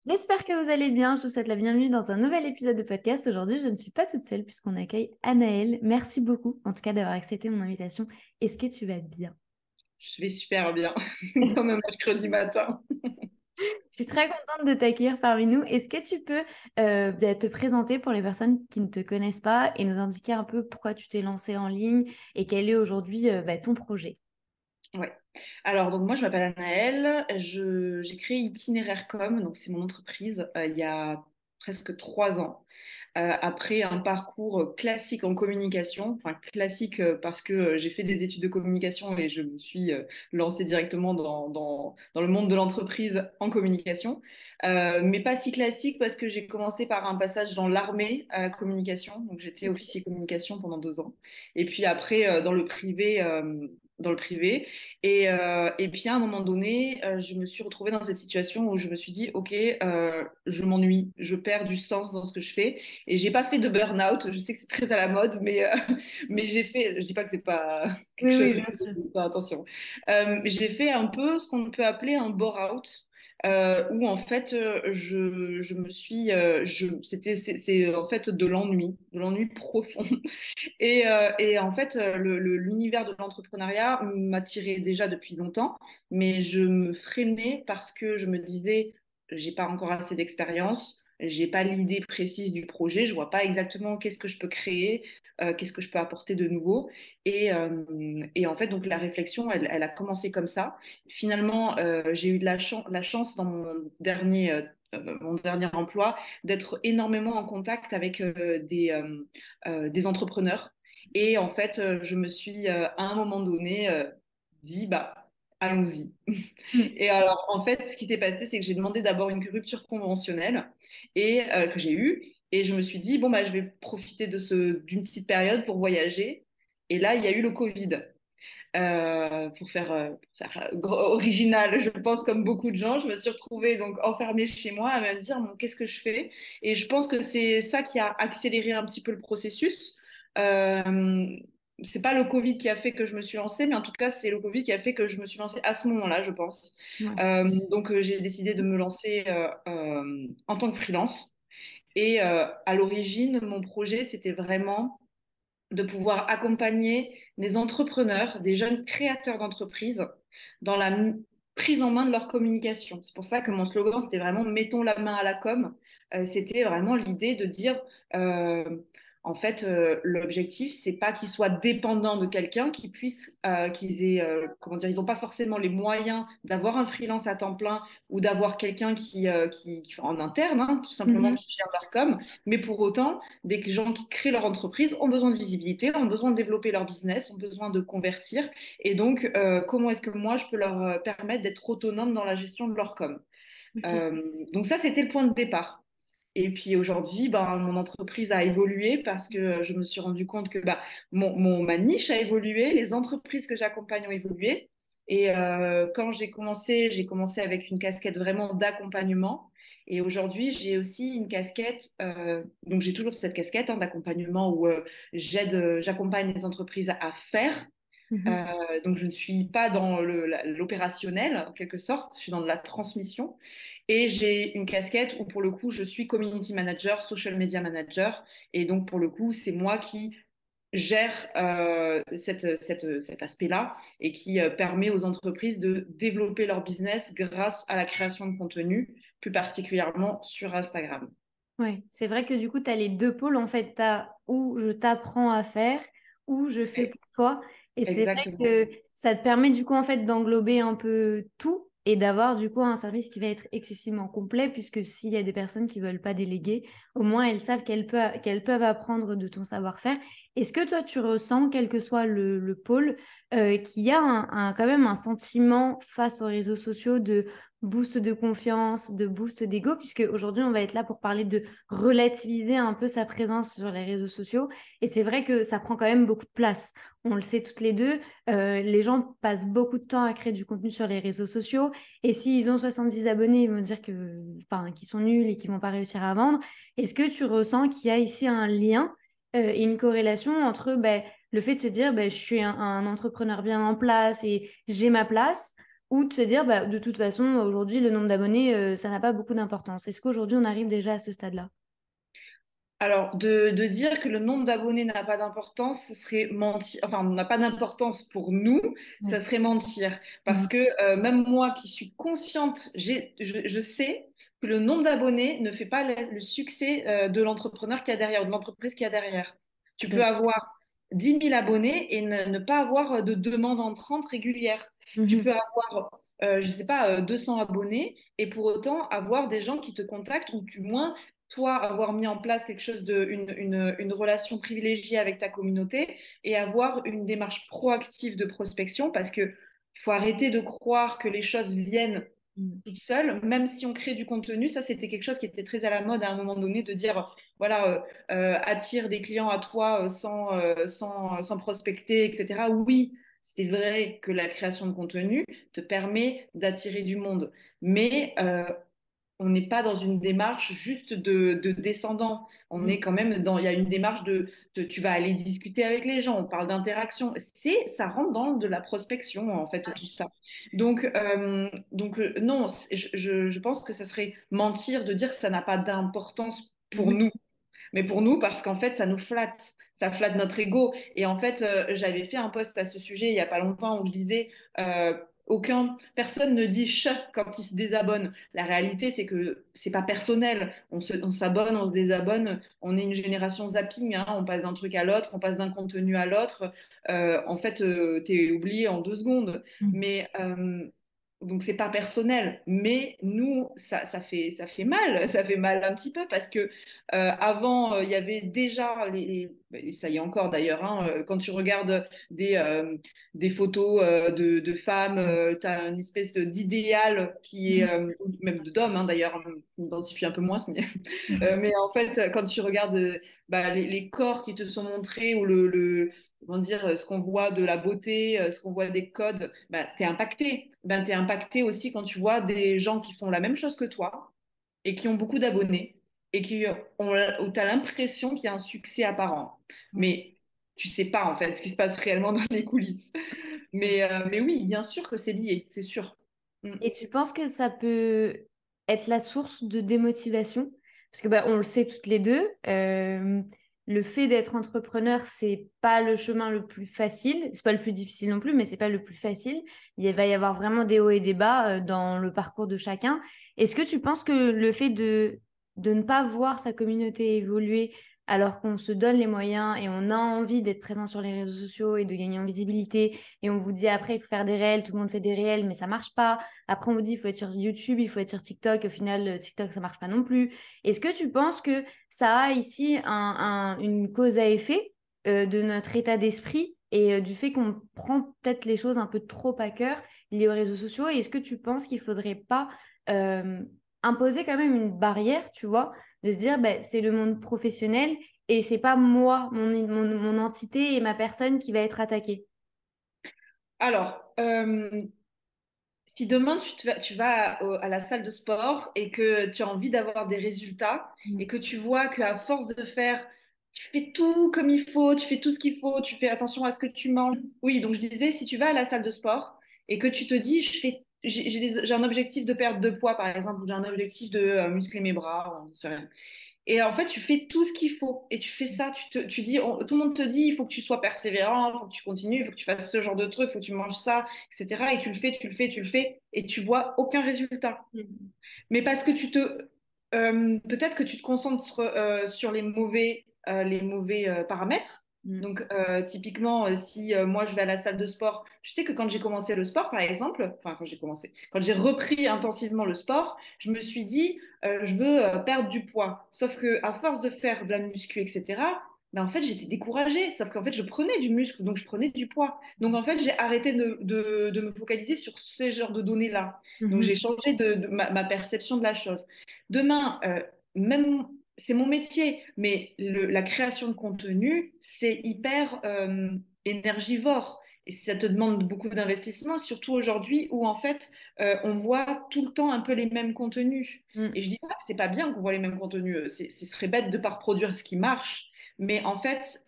J'espère que vous allez bien. Je vous souhaite la bienvenue dans un nouvel épisode de podcast. Aujourd'hui, je ne suis pas toute seule puisqu'on accueille Anaëlle. Merci beaucoup, en tout cas, d'avoir accepté mon invitation. Est-ce que tu vas bien? Je vais super bien, comme un mercredi matin. Je suis très contente de t'accueillir parmi nous. Est-ce que tu peux te présenter pour les personnes qui ne te connaissent pas et nous indiquer un peu pourquoi tu t'es lancée en ligne et quel est aujourd'hui ton projet? Ouais. Alors, donc moi, je m'appelle Anaëlle. J'ai créé Itinéraire.com, donc c'est mon entreprise, il y a presque 3 ans. Après un parcours classique en communication, enfin classique parce que j'ai fait des études de communication et je me suis lancée directement dans le monde de l'entreprise en communication. Mais pas si classique parce que j'ai commencé par un passage dans l'armée communication, donc j'étais officier communication pendant 2 ans. Et puis après, dans le privé. Et puis à un moment donné, je me suis retrouvée dans cette situation où je me suis dit, OK, je m'ennuie, je perds du sens dans ce que je fais. Et j'ai pas fait de burn-out. Je sais que c'est très à la mode, mais j'ai fait. Je dis pas que c'est pas quelque Oui, chose. oui, bien sûr. Attention. J'ai fait un peu ce qu'on peut appeler un bore-out. Où en fait je me suis c'est en fait de l'ennui profond. Et en fait, l'univers de l'entrepreneuriat m'attirait déjà depuis longtemps, mais je me freinais parce que je me disais, j'ai pas encore assez d'expérience, j'ai pas l'idée précise du projet, je vois pas exactement qu'est-ce que je peux créer, qu'est-ce que je peux apporter de nouveau. Et en fait, donc la réflexion, elle a commencé comme ça. Finalement, j'ai eu de la chance dans mon dernier emploi d'être énormément en contact avec des entrepreneurs. Et en fait, je me suis à un moment donné dit, bah, allons-y. Mm. Et alors, en fait, ce qui s'est passé, c'est que j'ai demandé d'abord une rupture conventionnelle et que j'ai eue. Et je me suis dit, bon, bah, je vais profiter d'une petite période pour voyager. Et là, il y a eu le Covid. Pour faire original, je pense, comme beaucoup de gens, je me suis retrouvée donc enfermée chez moi à me dire, bon, qu'est-ce que je fais? Et je pense que c'est ça qui a accéléré un petit peu le processus. Euh, c'est pas le Covid qui a fait que je me suis lancée, mais en tout cas, c'est le Covid qui a fait que je me suis lancée à ce moment-là, je pense. Ouais. Donc, j'ai décidé de me lancer en tant que freelance. Et à l'origine, mon projet, c'était vraiment de pouvoir accompagner des entrepreneurs, des jeunes créateurs d'entreprises dans la prise en main de leur communication. C'est pour ça que mon slogan, c'était vraiment mettons la main à la com. C'était vraiment l'idée de dire, euh, en fait, l'objectif, c'est pas qu'ils soient dépendants de quelqu'un, qu'ils aient, comment dire, ils n'ont pas forcément les moyens d'avoir un freelance à temps plein ou d'avoir quelqu'un en interne, hein, tout simplement, Mhm. qui gère leur com. Mais pour autant, des gens qui créent leur entreprise ont besoin de visibilité, ont besoin de développer leur business, ont besoin de convertir. Et donc, comment est-ce que moi, je peux leur permettre d'être autonomes dans la gestion de leur com? Ok. Euh, donc ça, c'était le point de départ. Et puis aujourd'hui, ben, mon entreprise a évolué parce que je me suis rendu compte que bah, ma niche a évolué, les entreprises que j'accompagne ont évolué. Et quand j'ai commencé avec une casquette vraiment d'accompagnement. Et aujourd'hui, j'ai aussi une casquette, donc j'ai toujours cette casquette hein, d'accompagnement où j'accompagne les entreprises à faire. Mhm. Donc je ne suis pas dans l'opérationnel en quelque sorte, je suis dans de la transmission. Et j'ai une casquette où pour le coup je suis community manager, social media manager. Et donc pour le coup c'est moi qui gère cet aspect-là et qui permet aux entreprises de développer leur business grâce à la création de contenu, plus particulièrement sur Instagram. Ouais, c'est vrai que du coup, tu as les deux pôles. En fait, tu as où je t'apprends à faire, où je fais Et- pour toi. Et c'est vrai Exactement. que ça te permet du coup, en fait, d'englober un peu tout et d'avoir du coup un service qui va être excessivement complet, puisque s'il y a des personnes qui veulent pas déléguer, au moins elles savent qu'elles peuvent apprendre de ton savoir-faire. Est-ce que toi, tu ressens, quel que soit le pôle, qu'il y a quand même un sentiment face aux réseaux sociaux de boost de confiance, de boost d'ego, puisque aujourd'hui, on va être là pour parler de relativiser un peu sa présence sur les réseaux sociaux. Et c'est vrai que ça prend quand même beaucoup de place. On le sait toutes les deux, les gens passent beaucoup de temps à créer du contenu sur les réseaux sociaux. Et s'ils ont 70 abonnés, ils vont dire enfin, qu'ils sont nuls et qu'ils vont pas réussir à vendre. Est-ce que tu ressens qu'il y a ici un lien et une corrélation entre le fait de se dire je suis un entrepreneur bien en place et j'ai ma place, ou de se dire, bah, de toute façon, aujourd'hui, le nombre d'abonnés, ça n'a pas beaucoup d'importance. Est-ce qu'aujourd'hui, on arrive déjà à ce stade-là? Alors, de dire que le nombre d'abonnés n'a pas d'importance, ce serait mentir. Enfin, n'a pas d'importance pour nous, ça Ouais. serait mentir. Parce Mhm. que même moi qui suis consciente, je sais que le nombre d'abonnés ne fait pas le succès de l'entrepreneur qui a derrière, ou de l'entreprise qui a derrière. Je Tu suis peux d'accord. avoir 10 000 abonnés et ne pas avoir de demande entrante régulière. Tu Mhm. peux avoir, je sais pas, 200 abonnés et pour autant avoir des gens qui te contactent ou du moins toi, avoir mis en place quelque chose une relation privilégiée avec ta communauté et avoir une démarche proactive de prospection parce que il faut arrêter de croire que les choses viennent Mhm. toutes seules, même si on crée du contenu. Ça, c'était quelque chose qui était très à la mode à un moment donné de dire, voilà, attire des clients à toi sans prospecter, etc. Oui, c'est vrai que la création de contenu te permet d'attirer du monde, mais on n'est pas dans une démarche juste de descendant. On est Mhm. quand même dans, il y a une démarche tu vas aller discuter avec les gens, on parle d'interaction. Ça rentre dans de la prospection, en fait, tout ça. Donc non, je pense que ça serait mentir de dire que ça n'a pas d'importance pour Mhm. nous. Mais pour nous, parce qu'en fait, ça nous flatte. Ça flatte notre ego. Et en fait, j'avais fait un post à ce sujet il y a pas longtemps où je disais personne ne dit ch quand il se désabonne. La réalité, c'est que c'est pas personnel. On s'abonne, on se désabonne. On est une génération zapping. Hein. On passe d'un truc à l'autre, on passe d'un contenu à l'autre. En fait, t'es oublié en 2 secondes. Mhm. Mais donc c'est pas personnel, mais nous ça fait mal, ça fait mal un petit peu parce que avant il y avait déjà et ça y est encore d'ailleurs hein, quand tu regardes des photos de femmes, tu as une espèce d'idéal qui est Mhm. ou même d'hommes hein, d'ailleurs, on identifie un peu moins, mais, mais en fait quand tu regardes bah, les corps qui te sont montrés ou comment dire, ce qu'on voit de la beauté, ce qu'on voit des codes, ben, t'es impacté. Ben, t'es impacté aussi quand tu vois des gens qui font la même chose que toi et qui ont beaucoup d'abonnés et où tu as l'impression qu'il y a un succès apparent. Ouais. Mais tu sais pas en fait ce qui se passe réellement dans les coulisses. Mais oui, bien sûr que c'est lié, c'est sûr. Mm. Et tu penses que ça peut être la source de démotivation? Parce que bah, on le sait toutes les deux, le fait d'être entrepreneur, c'est pas le chemin le plus facile, c'est pas le plus difficile non plus, mais c'est pas le plus facile. Il va y avoir vraiment des hauts et des bas dans le parcours de chacun. Est-ce que tu penses que le fait de ne pas voir sa communauté évoluer alors qu'on se donne les moyens et on a envie d'être présent sur les réseaux sociaux et de gagner en visibilité, et on vous dit après, il faut faire des réels, tout le monde fait des réels, mais ça marche pas. Après, on vous dit, il faut être sur YouTube, il faut être sur TikTok. Au final, TikTok, ça marche pas non plus. Est-ce que tu penses que ça a ici une cause à effet de notre état d'esprit et du fait qu'on prend peut-être les choses un peu trop à cœur liées aux réseaux sociaux? Et est-ce que tu penses qu'il faudrait pas euh, imposer quand même une barrière, tu vois, de se dire, ben, c'est le monde professionnel et c'est pas moi, mon entité et ma personne qui va être attaquée? Alors, si demain tu vas à la salle de sport et que tu as envie d'avoir des résultats et Mm. que tu vois qu'à force de faire, tu fais tout comme il faut, tu fais tout ce qu'il faut, tu fais attention à ce que tu manges. Oui, donc je disais, si tu vas à la salle de sport et que tu te dis, j'ai un objectif de perte de poids par exemple, ou j'ai un objectif de muscler mes bras, on sait rien. Et en fait, tu fais tout ce qu'il faut. Et tu fais ça, tu dis, tout le monde te dit, il faut que tu sois persévérant, il faut que tu continues, il faut que tu fasses ce genre de truc, il faut que tu manges ça, etc. Et tu le fais, tu le fais, tu le fais, et tu vois aucun résultat. Mm. Mais parce que peut-être que tu te concentres sur les mauvais paramètres. Mm. Donc, typiquement, si moi je vais à la salle de sport, je sais que quand j'ai commencé le sport, par exemple, enfin, quand j'ai repris intensivement le sport, je me suis dit, je veux perdre du poids. Sauf que à force de faire de la muscu, etc., ben, en fait, j'étais découragée. Sauf qu'en fait, je prenais du muscle, donc je prenais du poids. Donc, en fait, j'ai arrêté de me focaliser sur ces genres de données-là. Donc, Mhm. j'ai changé de ma perception de la chose. Demain, même, c'est mon métier, mais la création de contenu, c'est hyper énergivore. Et ça te demande beaucoup d'investissement, surtout aujourd'hui où en fait on voit tout le temps un peu les mêmes contenus. Mm. Et je dis pas que c'est pas bien qu'on voit les mêmes contenus, ce serait bête de pas reproduire ce qui marche, mais en fait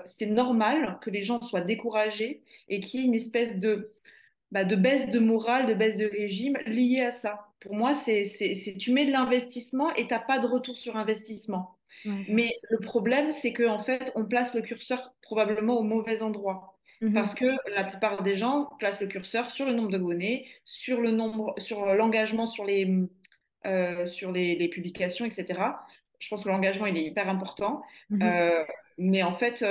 c'est normal que les gens soient découragés et qu'il y ait une espèce de baisse de morale, de baisse de régime liée à ça. Pour moi, tu mets de l'investissement et tu n'as pas de retour sur investissement. Ouais, c'est vrai. Mais le problème, c'est qu'en fait, on place le curseur probablement au mauvais endroit. Mhm. Parce que la plupart des gens placent le curseur sur le nombre d'abonnés, sur le nombre, sur l'engagement sur les publications, etc. Je pense que l'engagement, il est hyper important. Mhm. Euh, mais en fait,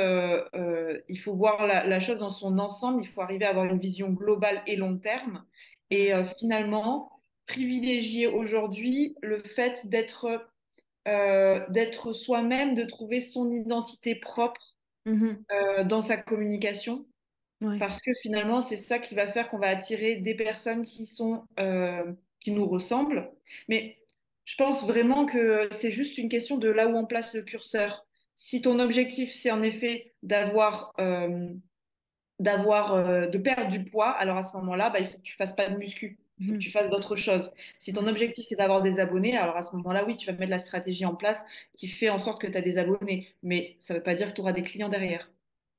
il faut voir la chose dans son ensemble. Il faut arriver à avoir une vision globale et long terme. C'est vrai. Et finalement, privilégier aujourd'hui le fait d'être soi-même, de trouver son identité propre Mhm. dans sa communication. Ouais. Parce que finalement, c'est ça qui va faire qu'on va attirer des personnes qui nous ressemblent. Mais je pense vraiment que c'est juste une question de là où on place le curseur. Si ton objectif, c'est en effet de perdre du poids, alors à ce moment-là, il faut que tu fasses pas de muscu. Il faut que Mhm. tu fasses d'autres choses. Si ton Ouais. objectif, c'est d'avoir des abonnés, alors à ce moment-là, oui, tu vas mettre la stratégie en place qui fait en sorte que tu as des abonnés. Mais ça ne veut pas dire que tu auras des clients derrière.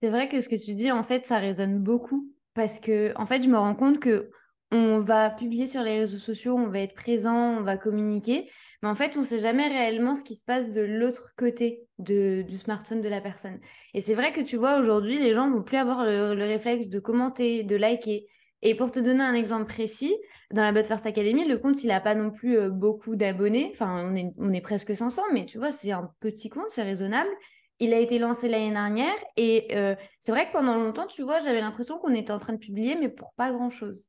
C'est vrai que ce que tu dis, en fait, ça résonne beaucoup parce que, en fait, je me rends compte que on va publier sur les réseaux sociaux, on va être présent, on va communiquer, mais en fait, on ne sait jamais réellement ce qui se passe de l'autre côté du smartphone de la personne. Et c'est vrai que tu vois, aujourd'hui, les gens vont plus avoir le réflexe de commenter, de liker. Et pour te donner un exemple précis, dans la But First Academy, le compte, il n'a pas non plus beaucoup d'abonnés. Enfin, on est presque 500, mais tu vois, c'est un petit compte, c'est raisonnable. Il a été lancé l'année dernière et c'est vrai que pendant longtemps, tu vois, j'avais l'impression qu'on était en train de publier, mais pour pas grand-chose.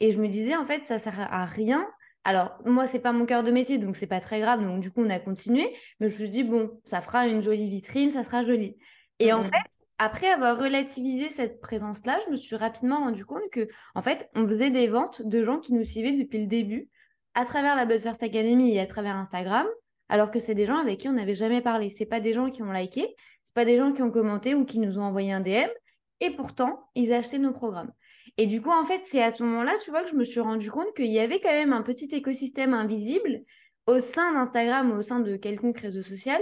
Et je me disais, en fait, ça sert à rien. Alors, moi, c'est pas mon cœur de métier, donc c'est pas très grave. Donc, du coup, on a continué. Mais je me suis dit, bon, ça fera une jolie vitrine, ça sera joli. Et en Mm, fait, après avoir relativisé cette présence-là, je me suis rapidement rendu compte que, en fait, on faisait des ventes de gens qui nous suivaient depuis le début, à travers la But First Academy et à travers Instagram, alors que c'est des gens avec qui on n'avait jamais parlé. C'est pas des gens qui ont liké, c'est pas des gens qui ont commenté ou qui nous ont envoyé un DM, et pourtant, ils achetaient nos programmes. Et du coup, en fait, c'est à ce moment-là, tu vois, que je me suis rendu compte qu'il y avait quand même un petit écosystème invisible au sein d'Instagram, au sein de quelconque réseau social,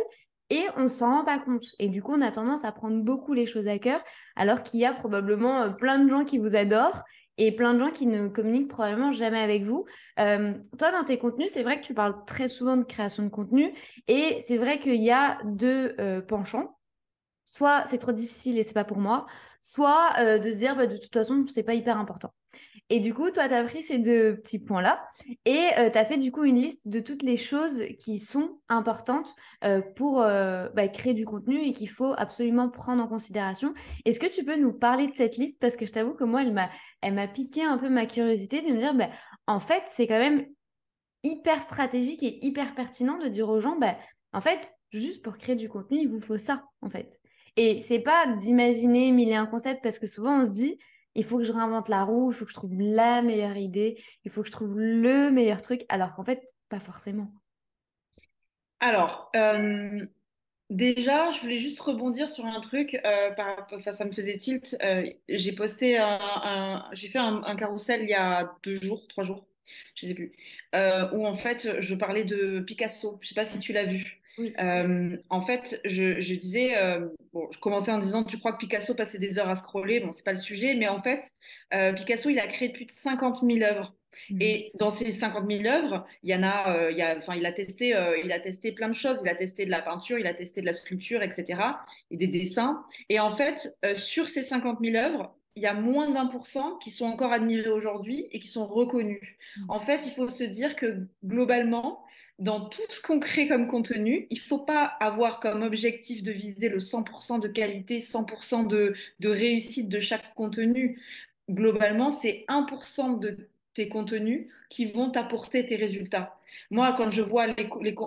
et on ne s'en rend pas compte. Et du coup, on a tendance à prendre beaucoup les choses à cœur, alors qu'il y a probablement plein de gens qui vous adorent et plein de gens qui ne communiquent probablement jamais avec vous. Toi, dans tes contenus, c'est vrai que tu parles très souvent de création de contenu, et c'est vrai qu'il y a deux penchants. Soit c'est trop difficile et c'est pas pour moi, soit de se dire bah, de toute façon c'est pas hyper important. Et du coup, toi, tu as pris ces deux petits points-là et tu as fait du coup une liste de toutes les choses qui sont importantes pour créer du contenu et qu'il faut absolument prendre en considération. Est-ce que tu peux nous parler de cette liste? Parce que je t'avoue que moi, elle m'a piqué un peu ma curiosité de me dire, bah, en fait, c'est quand même hyper stratégique et hyper pertinent de dire aux gens, bah, en fait, juste pour créer du contenu, il vous faut ça, en fait. Et c'est pas d'imaginer mille et un concepts parce que souvent on se dit, il faut que je réinvente la roue, il faut que je trouve la meilleure idée, il faut que je trouve le meilleur truc, alors qu'en fait, pas forcément. Alors, déjà, je voulais juste rebondir sur un truc. Enfin, ça me faisait tilt. J'ai posté j'ai fait un carrousel il y a 2 jours, 3 jours, je sais plus, où en fait je parlais de Picasso. Je sais pas si tu l'as vu. Oui. En fait, je disais, bon, je commençais en disant, tu crois que Picasso passait des heures à scroller? Bon, c'est pas le sujet, mais en fait, Picasso, il a créé plus de 50 000 œuvres. Mhm. Et dans ces 50 000 œuvres, il y en a, enfin, il a testé plein de choses. Il a testé de la peinture, il a testé de la sculpture, etc. et des dessins. Et en fait, sur ces 50 000 œuvres, il y a moins d'1% qui sont encore admirées aujourd'hui et qui sont reconnues. En fait, il faut se dire que globalement, dans tout ce qu'on crée comme contenu, il ne faut pas avoir comme objectif de viser le 100% de qualité, 100% de réussite de chaque contenu. Globalement, c'est 1% de tes contenus qui vont t'apporter tes résultats. Moi, quand je vois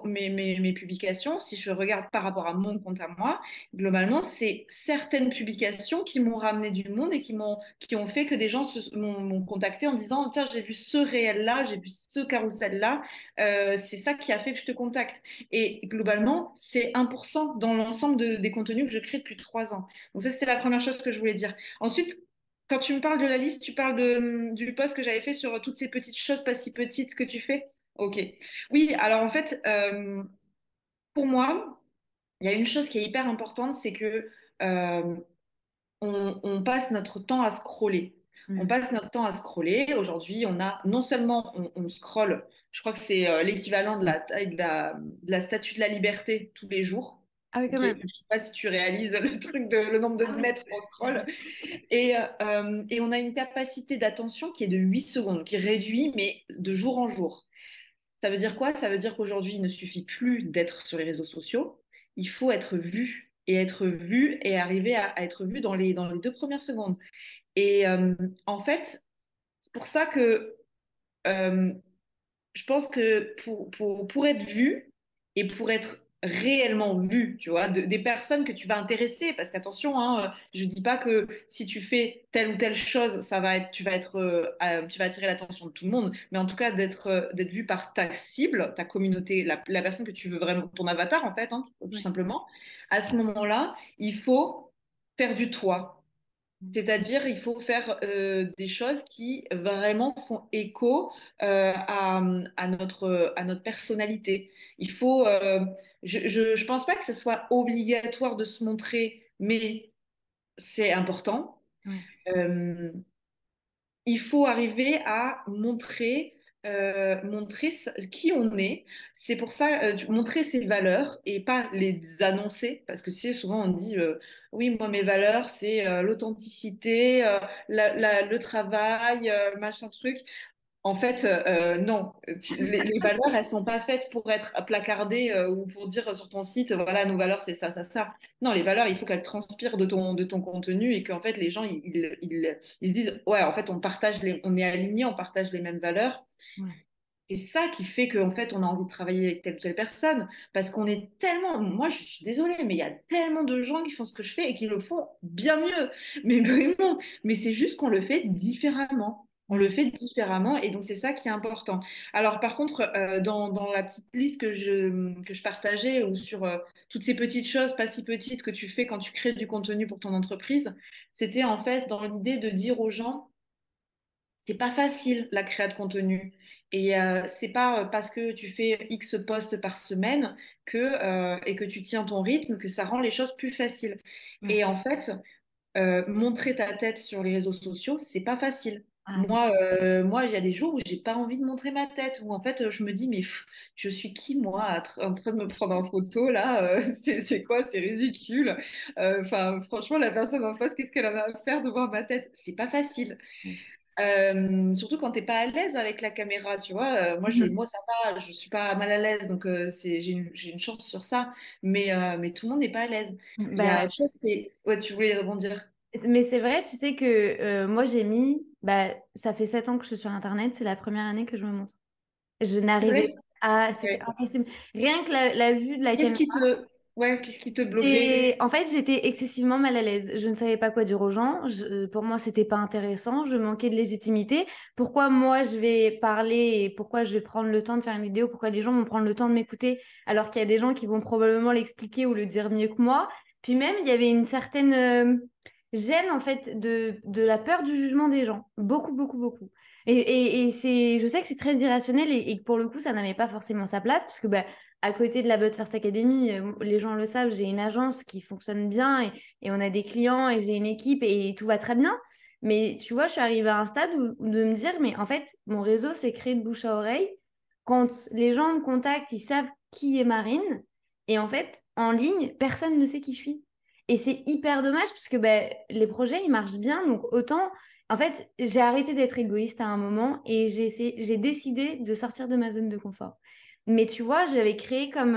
mes publications, si je regarde par rapport à mon compte à moi, globalement, c'est certaines publications qui m'ont ramené du monde et qui ont fait que des gens m'ont contacté en me disant, tiens, j'ai vu ce réel-là, j'ai vu ce carrousel-là, c'est ça qui a fait que je te contacte. Et globalement, c'est 1% dans l'ensemble des contenus que je crée depuis 3 ans. Donc ça, c'était la première chose que je voulais dire. Ensuite, quand tu me parles de la liste, tu parles du post que j'avais fait sur toutes ces petites choses pas si petites que tu fais? Ok. Oui, alors en fait, pour moi, il y a une chose qui est hyper importante, c'est que euh, on passe notre temps à scroller. On Mm. passe notre temps à scroller. Aujourd'hui, on a non seulement on scrolle, je crois que c'est l'équivalent de la taille de la Statue de la Liberté tous les jours. Ah oui, quand Ok, même. je sais pas si tu réalises le truc de le nombre de Ah oui. mètres qu'on scrolle. Et on a une capacité d'attention qui est de 8 secondes, qui réduit, mais de jour en jour. Ça veut dire quoi? Ça veut dire qu'aujourd'hui, il ne suffit plus d'être sur les réseaux sociaux. Il faut être vu. Et être vu et arriver à être vu dans les 2 premières secondes. Et en fait, c'est pour ça que euh, je pense que pour être vu et pour être réellement vu, tu vois, des personnes que tu vas intéresser, parce qu'attention, hein, je dis pas que si tu fais telle ou telle chose, tu vas attirer l'attention de tout le monde, mais en tout cas d'être vu par ta cible, ta communauté, la personne que tu veux vraiment, ton avatar en fait, hein, tout Ouais. simplement. À ce moment-là, il faut faire du toi. C'est-à-dire, il faut faire des choses qui vraiment font écho à notre personnalité. Il faut, je pense pas que ce soit obligatoire de se montrer, mais c'est important. Ouais. Euh, il faut arriver à montrer qui on est. C'est pour ça, montrer ses valeurs et pas les annoncer. Parce que tu sais, souvent on dit, oui, moi mes valeurs, c'est l'authenticité, le travail, machin truc. En fait, non. Les valeurs, elles sont pas faites pour être placardées ou pour dire sur ton site, voilà, nos valeurs, c'est ça, ça, ça. Non, les valeurs, il faut qu'elles transpirent de ton contenu et qu'en fait, les gens, ils se disent, ouais, en fait, on est alignés, on partage les mêmes valeurs. Ouais. C'est ça qui fait qu'en fait, on a envie de travailler avec telle ou telle personne. Parce qu'on est tellement, moi, je suis désolée, mais il y a tellement de gens qui font ce que je fais et qui le font bien mieux. Mais vraiment, mais c'est juste qu'on le fait différemment. On le Ouais. fait différemment et donc c'est ça qui est important. Alors par contre, dans la petite liste que je partageais ou sur toutes ces petites choses, pas si petites que tu fais quand tu crées du contenu pour ton entreprise, c'était en fait dans l'idée de dire aux gens, c'est pas facile la création de contenu. Et c'est pas parce que tu fais X posts par semaine et que tu tiens ton rythme que ça rend les choses plus faciles. Ouais. Et en fait, montrer ta tête sur les réseaux sociaux, c'est pas facile. Ah non. Moi, il y a des jours où j'ai pas envie de montrer ma tête, où en fait, je me dis, mais je suis qui, moi, en train de me prendre en photo, là, c'est quoi, c'est ridicule. Enfin, franchement, la personne en face, qu'est-ce qu'elle en a à faire de voir ma tête? C'est pas facile. Ouais. Surtout quand t'es pas à l'aise avec la caméra, tu vois. Mhm. Moi ça va, je suis pas mal à l'aise, donc j'ai une chance sur ça. Mais tout le monde n'est pas à l'aise. Il y a Bah, autre chose, c'est, ouais, tu voulais rebondir. mais c'est vrai, tu sais que moi j'ai mis, bah, ça fait 7 ans que je suis sur Internet, c'est la première année que je me montre. Je C'est n'arrivais vrai? pas, c'était Ouais. impossible. Rien que la vue de la Qu'est-ce caméra. qui te, ouais, qu'est-ce qui te bloquait? En fait, j'étais excessivement mal à l'aise. Je ne savais pas quoi dire aux gens. Pour moi, c'était pas intéressant. Je manquais de légitimité. Pourquoi moi, je vais parler et pourquoi je vais prendre le temps de faire une vidéo? Pourquoi les gens vont prendre le temps de m'écouter alors qu'il y a des gens qui vont probablement l'expliquer ou le dire mieux que moi? Puis même, il y avait une certaine gêne, en fait, de la peur du jugement des gens. Beaucoup, beaucoup, beaucoup. Et je sais que c'est très irrationnel et que pour le coup, ça n'avait pas forcément sa place parce que, bah, à côté de la But First Academy, les gens le savent, j'ai une agence qui fonctionne bien et on a des clients et j'ai une équipe et tout va très bien. Mais tu vois, je suis arrivée à un stade où de me dire, mais en fait, mon réseau s'est créé de bouche à oreille. Quand les gens me contactent, ils savent qui est Marine. Et en fait, en ligne, personne ne sait qui je suis. Et c'est hyper dommage parce que ben, les projets, ils marchent bien. Donc autant, en fait, j'ai arrêté d'être égoïste à un moment et j'ai décidé de sortir de ma zone de confort. Mais tu vois, j'avais créé comme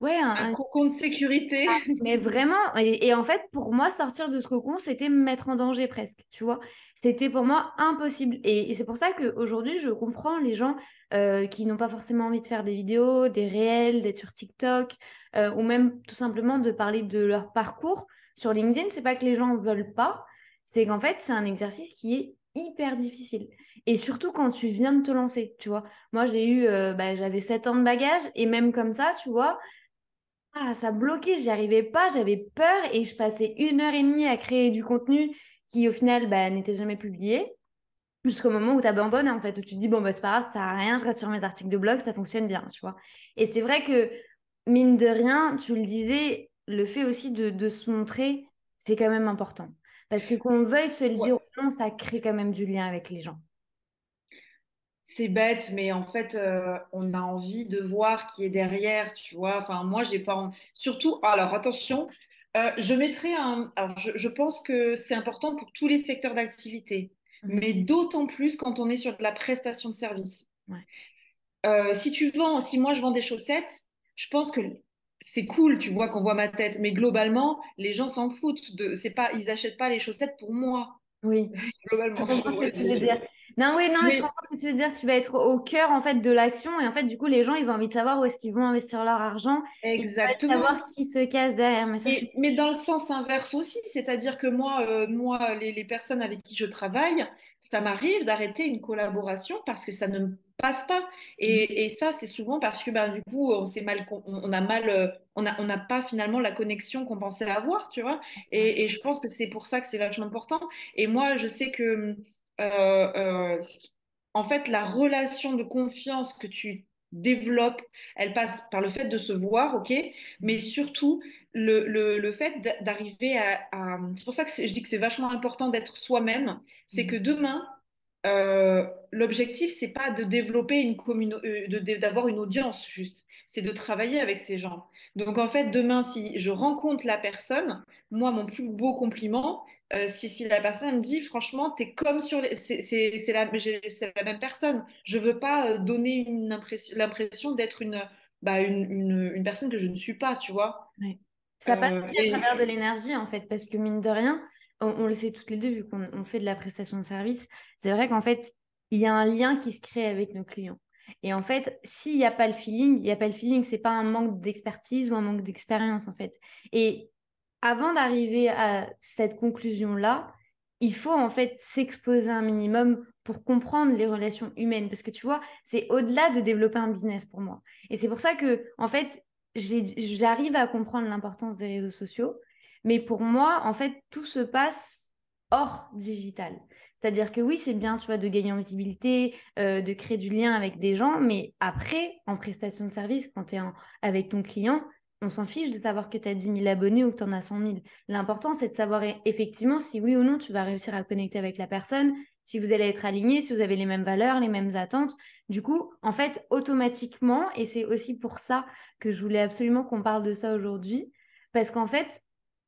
ouais, Un cocon de sécurité. mais vraiment, et en fait, pour moi, sortir de ce cocon, c'était me mettre en danger presque, tu vois. C'était pour moi impossible. Et c'est pour ça qu'aujourd'hui, je comprends les gens qui n'ont pas forcément envie de faire des vidéos, des réels, d'être sur TikTok, ou même tout simplement de parler de leur parcours. Sur LinkedIn, c'est pas que les gens veulent pas, c'est qu'en fait, c'est un exercice qui est hyper difficile. Et surtout quand tu viens de te lancer, tu vois. Moi, j'avais 7 ans de bagage, et même comme ça, tu vois. Ah, ça bloquait, j'y arrivais pas, j'avais peur et je passais 1 heure et demie à créer du contenu qui au final bah, n'était jamais publié jusqu'au moment où tu abandonnes en fait, où tu te dis bon bah c'est pas grave, ça sert à rien, je reste sur mes articles de blog, ça fonctionne bien, tu vois. Et c'est vrai que mine de rien, tu le disais, le fait aussi de se montrer, c'est quand même important. Parce que qu'on veuille se le Ouais. dire ou non, ça crée quand même du lien avec les gens. C'est bête, mais en fait, on a envie de voir qui est derrière, tu vois. Enfin, moi, j'ai pas surtout, alors attention, je mettrai un. Alors, je pense que c'est important pour tous les secteurs d'activité, Mhm. mais d'autant plus quand on est sur de la prestation de service. Ouais. Si moi je vends des chaussettes, je pense que c'est cool, tu vois, qu'on voit ma tête, mais globalement, les gens s'en foutent c'est pas, ils achètent pas les chaussettes pour moi, Oui. Je globalement. comprends ce que tu veux dire. Non, oui, non, je Mais comprends ce que tu veux dire. Tu vas être au cœur en fait de l'action et en fait, du coup, les gens, ils ont envie de savoir où est-ce qu'ils vont investir leur argent et ils veulent exactement. savoir qui se cache derrière. Mais ça, je suis. Mais dans le sens inverse aussi, c'est-à-dire que moi, les personnes avec qui je travaille, ça m'arrive d'arrêter une collaboration parce que ça ne me passe pas. Et ça, c'est souvent parce que ben, du coup, on a mal, on n'a pas finalement la connexion qu'on pensait avoir, tu vois. Et je pense que c'est pour ça que c'est vachement important. Et moi, je sais que, en fait, la relation de confiance que tu développes, elle passe par le fait de se voir, ok, mais surtout le fait d'arriver C'est pour ça que je dis que c'est vachement important d'être soi-même. C'est que demain, l'objectif, c'est pas de développer une communauté, d'avoir une audience juste. C'est de travailler avec ces gens. Donc en fait, demain, si je rencontre la personne, moi, mon plus beau compliment, si la personne me dit, franchement, t'es comme sur les... c'est la même personne. Je veux pas donner l'impression d'être une personne que je ne suis pas, tu vois. Ouais. Ça passe aussi à Et travers de l'énergie, en fait, parce que mine de rien, on le sait toutes les deux, vu qu'on fait de la prestation de service, c'est vrai qu'en fait, il y a un lien qui se crée avec nos clients. Et en fait, s'il n'y a pas le feeling, il n'y a pas le feeling, c'est pas un manque d'expertise ou un manque d'expérience, en fait. Et avant d'arriver à cette conclusion-là, il faut en fait s'exposer un minimum pour comprendre les relations humaines, parce que tu vois, c'est au-delà de développer un business pour moi. Et c'est pour ça que, en fait, j'arrive à comprendre l'importance des réseaux sociaux, mais pour moi, en fait, tout se passe hors digital. C'est-à-dire que oui, c'est bien, tu vois, de gagner en visibilité, de créer du lien avec des gens, mais après, en prestation de service, quand tu es avec ton client, on s'en fiche de savoir que tu as 10 000 abonnés ou que tu en as 100 000. L'important, c'est de savoir effectivement si oui ou non tu vas réussir à connecter avec la personne, si vous allez être alignés, si vous avez les mêmes valeurs, les mêmes attentes. Du coup, en fait, automatiquement, et c'est aussi pour ça que je voulais absolument qu'on parle de ça aujourd'hui. Parce qu'en fait,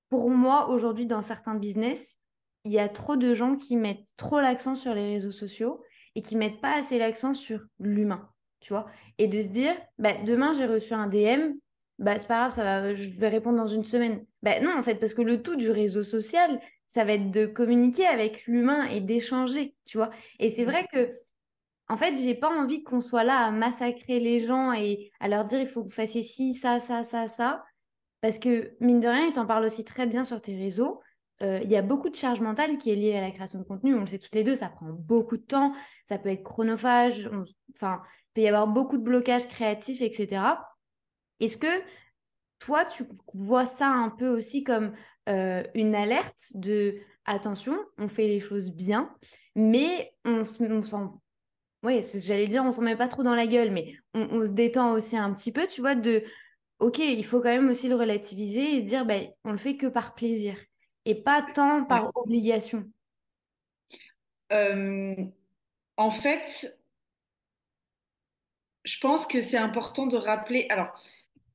pour moi, aujourd'hui, dans certains business, il y a trop de gens qui mettent trop l'accent sur les réseaux sociaux et qui mettent pas assez l'accent sur l'humain, tu vois. Et de se dire, bah, demain, j'ai reçu un DM, bah, c'est pas grave, ça va, je vais répondre dans une semaine. Bah, non, en fait, parce que le tout du réseau social, ça va être de communiquer avec l'humain et d'échanger, tu vois. Et c'est vrai que en fait, j'ai pas envie qu'on soit là à massacrer les gens et à leur dire il faut que vous fassiez ci, ça, ça, ça, ça. Parce que, mine de rien, ils t'en parlent aussi très bien sur tes réseaux. Il y a beaucoup de charge mentale qui est liée à la création de contenu. On le sait toutes les deux, ça prend beaucoup de temps, ça peut être chronophage, enfin, il peut y avoir beaucoup de blocages créatifs, etc. Est-ce que toi, tu vois ça un peu aussi comme une alerte de attention, on fait les choses bien, mais on s'en oui, j'allais dire, on s'en met pas trop dans la gueule, mais on se détend aussi un petit peu, tu vois, ok, il faut quand même aussi le relativiser et se dire, ben, on le fait que par plaisir et pas tant ouais. par obligation. Euh, en fait, je pense que c'est important de rappeler. Alors,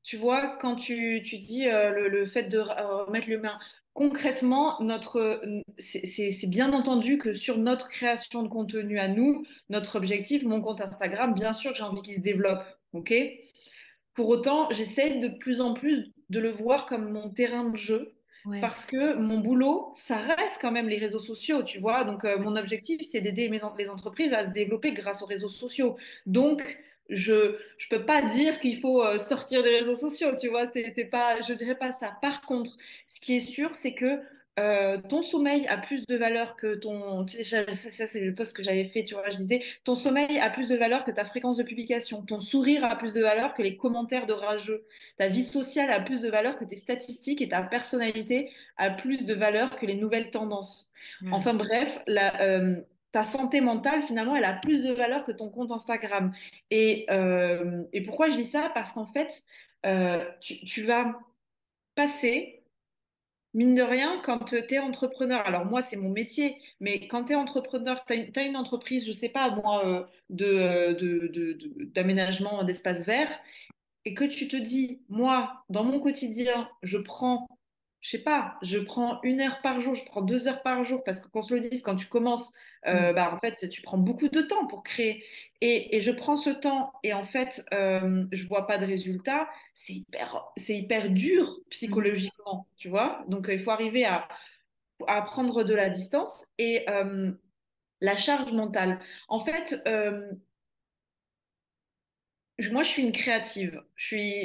tu vois, quand tu dis le fait de remettre l'humain, concrètement, c'est bien entendu que sur notre création de contenu à nous, notre objectif, mon compte Instagram, bien sûr que j'ai envie qu'il se développe, ok? Pour autant, j'essaie de plus en plus de le voir comme mon terrain de jeu Ouais. parce que mon boulot, ça reste quand même les réseaux sociaux, tu vois. Donc, mon objectif, c'est d'aider les entreprises à se développer grâce aux réseaux sociaux. Donc, je peux pas dire qu'il faut sortir des réseaux sociaux, tu vois. C'est pas, je dirais pas ça. Par contre, ce qui est sûr, c'est que ton sommeil a plus de valeur que ton. Tu sais, ça, c'est le post que j'avais fait, tu vois. Je disais, ton sommeil a plus de valeur que ta fréquence de publication. Ton sourire a plus de valeur que les commentaires de rageux. Ta vie sociale a plus de valeur que tes statistiques et ta personnalité a plus de valeur que les nouvelles tendances. Ouais. Enfin bref, ta santé mentale, finalement, elle a plus de valeur que ton compte Instagram. Et pourquoi je dis ça? Parce qu'en fait, tu vas passer mine de rien, quand tu es entrepreneur, alors moi, c'est mon métier, mais quand tu es entrepreneur, t'as une entreprise, je sais pas, moi, d'aménagement d'espaces verts, et que tu te dis, moi, dans mon quotidien, je sais pas, je prends 1 heure par jour, je prends 2 heures par jour, parce que qu'on se le dise, quand tu commences, Mm. bah, en fait, tu prends beaucoup de temps pour créer. Et je prends ce temps, et en fait, je vois pas de résultat, c'est hyper dur Mhm. psychologiquement, tu vois. Donc, il faut arriver à prendre de la distance et la charge mentale. En fait, moi, je suis une créative.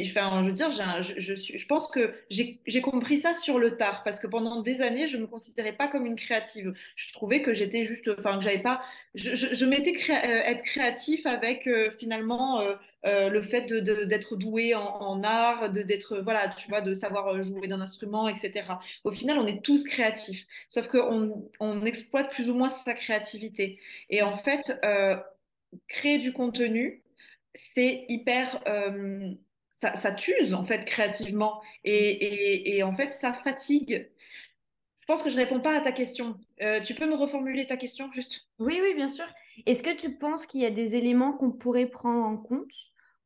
Enfin, je veux dire, je pense que j'ai compris ça sur le tard, parce que pendant des années, je me considérais pas comme une créative. Je trouvais que j'étais juste, enfin, que j'avais pas, je m'étais être créatif avec finalement le fait d'être doué en art, d'être, voilà, tu vois, de savoir jouer d'un instrument, etc. Au final, on est tous créatifs, sauf on exploite plus ou moins sa créativité. Et en fait, créer du contenu, c'est hyper, ça t'use en fait créativement et en fait ça fatigue. Je pense que je réponds pas à ta question. Tu peux me reformuler ta question juste? Oui, oui, bien sûr. Est-ce que tu penses qu'il y a des éléments qu'on pourrait prendre en compte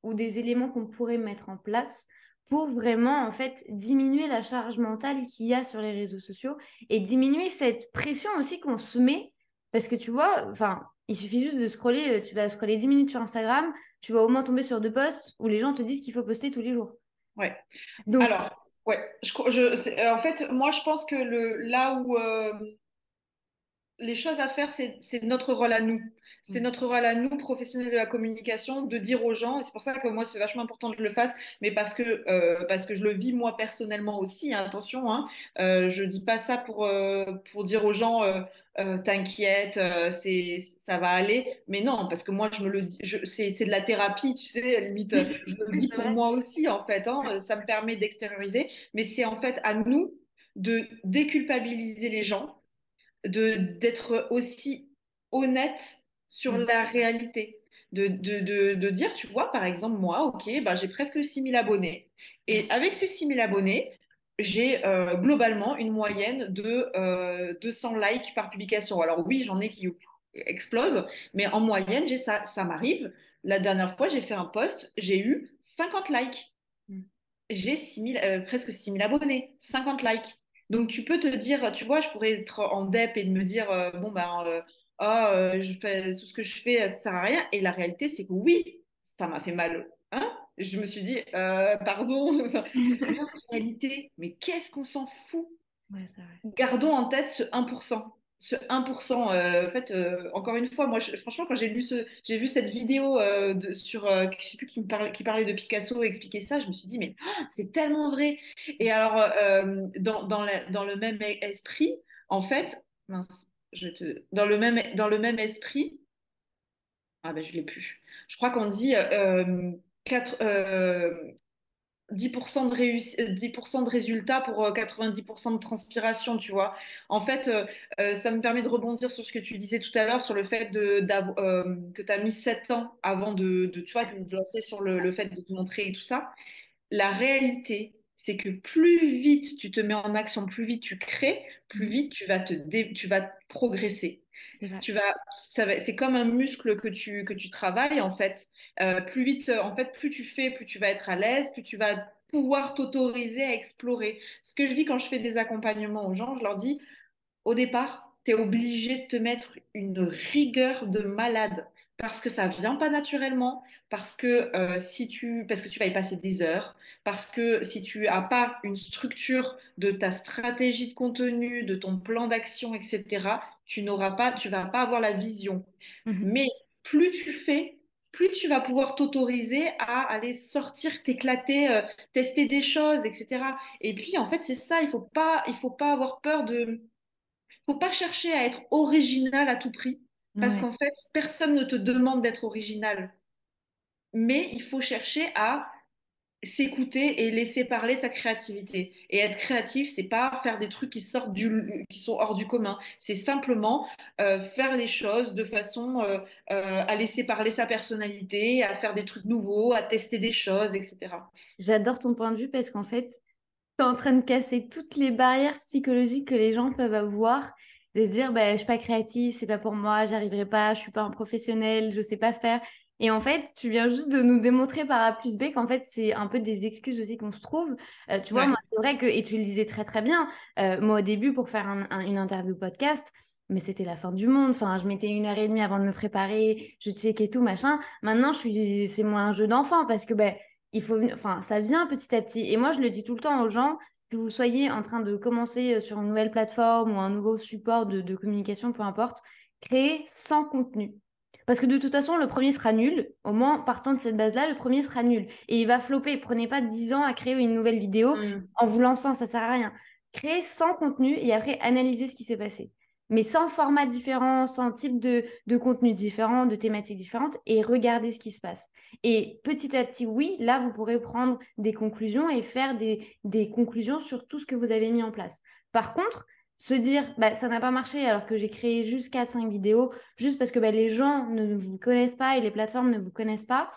ou des éléments qu'on pourrait mettre en place pour vraiment, en fait, diminuer la charge mentale qu'il y a sur les réseaux sociaux et diminuer cette pression aussi qu'on se met? Parce que tu vois, enfin, il suffit juste de scroller, tu vas scroller 10 minutes sur Instagram, tu vas au moins tomber sur deux posts où les gens te disent qu'il faut poster tous les jours. Ouais. Donc, Alors, ouais, en fait, moi je pense que là où les choses à faire, c'est notre rôle à nous. C'est notre rôle à nous, professionnels de la communication, de dire aux gens, et c'est pour ça que moi, c'est vachement important que je le fasse, mais parce que je le vis moi personnellement aussi, hein, attention, hein, je dis pas ça pour dire aux gens, t'inquiète, ça va aller, mais non, parce que moi, je me le dis, c'est de la thérapie, tu sais, à la limite, je le oui, dis c'est pour vrai. moi aussi, en fait, hein, ça me permet d'extérioriser, mais c'est en fait à nous de déculpabiliser les gens d'être aussi honnête sur Mm. la réalité. De dire, tu vois, par exemple, moi, ok, bah, j'ai presque 6 000 abonnés. Ouais. Et avec ces 6 000 abonnés, j'ai globalement une moyenne de 200 likes par publication. Alors oui, j'en ai qui explosent, mais en moyenne, j'ai ça. Ça m'arrive. La dernière fois, j'ai fait un post, j'ai eu 50 likes. Mm. J'ai presque 6 000 abonnés, 50 likes. Donc tu peux te dire, tu vois, je pourrais être en dep et de me dire, bon ben, je fais tout ce que je fais, ça sert à rien. Et la réalité, c'est que oui, ça m'a fait mal. Hein? Je me suis dit, pardon, mais en réalité, mais qu'est-ce qu'on s'en fout? Ouais, c'est vrai. Gardons en tête ce 1%. Ce 1%, en fait, encore une fois, moi, franchement, quand j'ai vu cette vidéo sur, je sais plus qui parlait de Picasso et expliquait ça, je me suis dit, mais c'est tellement vrai. Et alors, dans le même esprit, en fait, mince, dans le même esprit, ah ben, je l'ai plus. Je crois qu'on dit 4, 10% de 10% de résultats pour 90% de transpiration, tu vois. En fait, ça me permet de rebondir sur ce que tu disais tout à l'heure, sur le fait que tu as mis 7 ans avant tu vois, de te lancer sur le fait de te montrer et tout ça. La réalité, c'est que plus vite tu te mets en action, plus vite tu crées, plus Mhm. vite tu vas progresser. C'est vrai. C'est comme un muscle que tu travailles en fait. Plus vite, en fait, plus tu fais, plus tu vas être à l'aise, plus tu vas pouvoir t'autoriser à explorer. Ce que je dis quand je fais des accompagnements aux gens, je leur dis, au départ, tu es obligé de te mettre une rigueur de malade parce que ça vient pas naturellement, parce que tu vas y passer des heures, parce que si tu as pas une structure de ta stratégie de contenu, de ton plan d'action, etc., tu vas pas avoir la vision. Mhm. Mais plus tu fais, plus tu vas pouvoir t'autoriser à aller sortir, t'éclater, tester des choses, etc. Et puis en fait, c'est ça, il faut pas avoir peur de faut pas chercher à être original à tout prix, parce Ouais. qu'en fait, personne ne te demande d'être original. Mais il faut chercher à s'écouter et laisser parler sa créativité. Et être créatif, c'est pas faire des trucs qui sont hors du commun. C'est simplement faire les choses de façon à laisser parler sa personnalité, à faire des trucs nouveaux, à tester des choses, etc. J'adore ton point de vue parce qu'en fait, t'es en train de casser toutes les barrières psychologiques que les gens peuvent avoir, de se dire, bah, je suis pas créative, c'est pas pour moi, j'arriverai pas, je suis pas un professionnel, je sais pas faire. Et en fait, tu viens juste de nous démontrer par A plus B qu'en fait, c'est un peu des excuses aussi qu'on se trouve. Tu vois, Ouais, moi, c'est vrai que, et tu le disais très très bien, moi au début, pour faire une interview podcast, mais c'était la fin du monde. Enfin, je mettais 1 heure et demie avant de me préparer, je checkais tout, machin. Maintenant, c'est moins un jeu d'enfant parce que, ben, enfin, ça vient petit à petit. Et moi, je le dis tout le temps aux gens, que vous soyez en train de commencer sur une nouvelle plateforme ou un nouveau support de communication, peu importe, créez sans contenu. Parce que de toute façon, le premier sera nul. Au moins, partant de cette base-là, le premier sera nul. Et il va flopper. Prenez pas 10 ans à créer une nouvelle vidéo mm, en vous lançant, ça sert à rien. Créez sans contenu et après, analysez ce qui s'est passé. Mais sans format différent, sans type de contenu différent, de thématiques différentes, et regardez ce qui se passe. Et petit à petit, oui, là, vous pourrez prendre des conclusions et faire des conclusions sur tout ce que vous avez mis en place. Par contre, se dire, bah, ça n'a pas marché alors que j'ai créé juste 4 5 vidéos, juste parce que bah, les gens ne vous connaissent pas et les plateformes ne vous connaissent pas,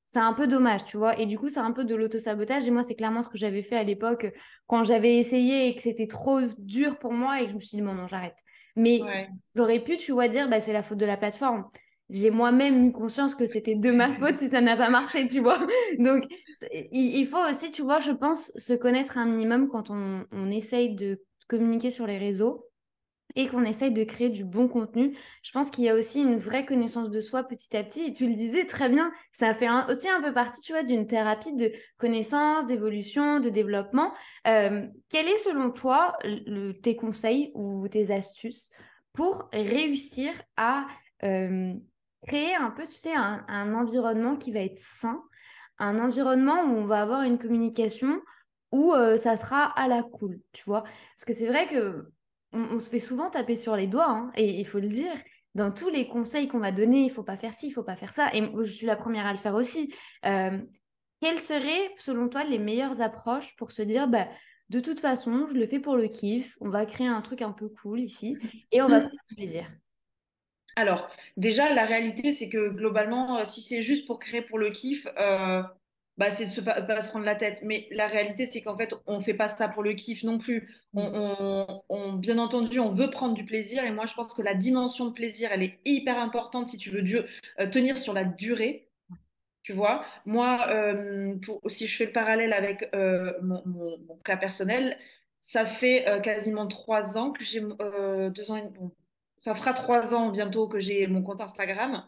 c'est un peu dommage, tu vois. Et du coup, c'est un peu de l'auto-sabotage. Et moi, c'est clairement ce que j'avais fait à l'époque quand j'avais essayé et que c'était trop dur pour moi et que je me suis dit, non, non, j'arrête. Mais ouais. j'aurais pu, tu vois, dire, bah, c'est la faute de la plateforme. J'ai moi-même eu conscience que c'était de ma faute si ça n'a pas marché, tu vois. Donc, il faut aussi, tu vois, je pense, se connaître un minimum quand on essaye de communiquer sur les réseaux et qu'on essaye de créer du bon contenu. Je pense qu'il y a aussi une vraie connaissance de soi petit à petit. Et tu le disais très bien, ça fait aussi un peu partie, tu vois, d'une thérapie de connaissance, d'évolution, de développement. Quel est, selon toi, tes conseils ou tes astuces pour réussir à euh, créer un peu, tu sais, un environnement qui va être sain, un environnement où on va avoir une communication où ça sera à la cool, tu vois? Parce que c'est vrai que on se fait souvent taper sur les doigts, hein, et il faut le dire. Dans tous les conseils qu'on va donner, il faut pas faire ci, il faut pas faire ça. Et moi, je suis la première à le faire aussi. Euh, Quelles seraient, selon toi, les meilleures approches pour se dire, bah, de toute façon, je le fais pour le kiff, on va créer un truc un peu cool ici et on va prendre du plaisir. Alors, déjà, la réalité, c'est que globalement, si c'est juste pour créer pour le kiff, bah, c'est de pas se prendre la tête. Mais la réalité, c'est qu'en fait, on fait pas ça pour le kiff non plus. Mm. Bien entendu, on veut prendre du plaisir. Et moi, je pense que la dimension de plaisir, elle est hyper importante si tu veux tenir sur la durée. Tu vois, moi, si je fais le parallèle avec mon cas personnel, ça fait quasiment 3 ans que j'ai 2 ans bon, ça fera 3 ans bientôt que j'ai mon compte Instagram.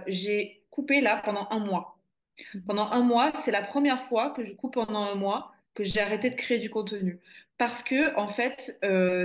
J'ai coupé là pendant un mois. Pendant un mois, c'est la première fois que je coupe pendant un mois que j'ai arrêté de créer du contenu. Parce que, en fait,